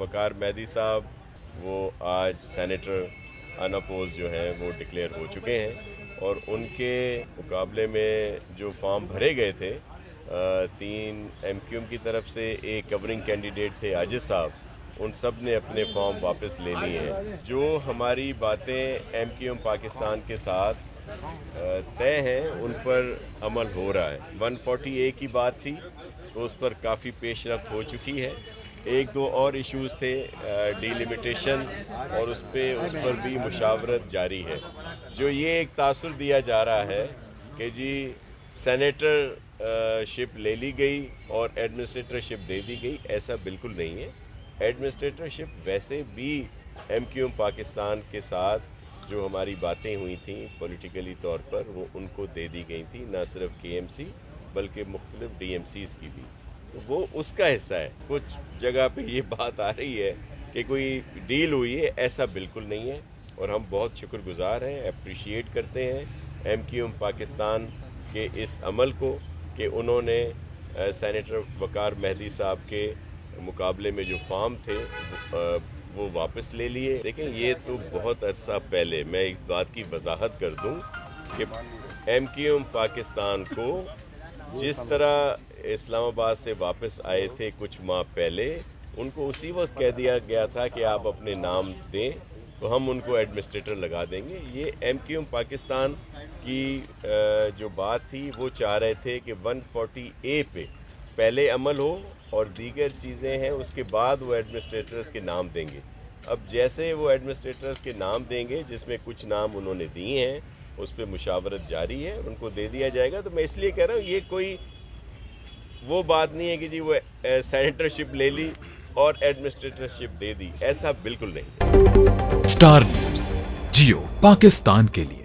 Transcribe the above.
वकार मेहदी साहब वो आज सेनेटर अनअपोज जो हैं वो डिक्लेयर हो चुके हैं और उनके मुकाबले में जो फॉर्म भरे गए थे 3 MQM की तरफ से, एक कवरिंग कैंडिडेट थे आजिज साहब, उन सब ने अपने फॉर्म वापस ले लिए हैं। जो हमारी बातें MQM पाकिस्तान के साथ तय हैं उन पर अमल हो रहा है। 140A की बात थी तो उस पर काफ़ी पेशरफ्त हो चुकी है। 1-2 और इश्यूज़ थे, डिलिमिटेशन, और उस पर भी मुशावरत जारी है। जो ये एक तासुर दिया जा रहा है कि जी सेनेटर शिप ले ली गई और एडमिनिस्ट्रेटरशिप दे दी गई, ऐसा बिल्कुल नहीं है। एडमिनिस्ट्रेटरशिप वैसे भी MQM पाकिस्तान के साथ जो हमारी बातें हुई थी पॉलिटिकली तौर पर, वो उनको दे दी गई थी, ना सिर्फ KMC बल्कि मुख्तलिफ DMCs की भी, तो वो उसका हिस्सा है। कुछ जगह पे ये बात आ रही है कि कोई डील हुई है, ऐसा बिल्कुल नहीं है और हम बहुत शुक्रगुजार हैं, अप्रिशिएट करते हैं MQM पाकिस्तान के इस अमल को कि उन्होंने सेनेटर वकार मेहदी साहब के मुकाबले में जो फॉर्म थे वो वापस ले लिए। देखें, ये तो बहुत अरसा पहले, मैं एक बात की वजाहत कर दूं कि MQM पाकिस्तान को जिस तरह इस्लामाबाद से वापस आए थे कुछ माह पहले, उनको उसी वक्त कह दिया गया था कि आप अपने नाम दें तो हम उनको एडमिनिस्ट्रेटर लगा देंगे। ये MQM पाकिस्तान की जो बात थी वो चाह रहे थे कि 140A पे पहले अमल हो और दीगर चीज़ें हैं उसके बाद वो एडमिनिस्ट्रेटर्स के नाम देंगे। अब जैसे वो एडमिनिस्ट्रेटर्स के नाम देंगे, जिसमें कुछ नाम उन्होंने दिए हैं, उस पर मुशावरत जारी है, उनको दे दिया जाएगा। तो मैं इसलिए कह रहा हूँ ये कोई वो बात नहीं है कि जी वो सेनेटरशिप ले ली और एडमिनिस्ट्रेटरशिप दे दी, ऐसा बिल्कुल नहीं। स्टार न्यूज़, जियो पाकिस्तान के लिए।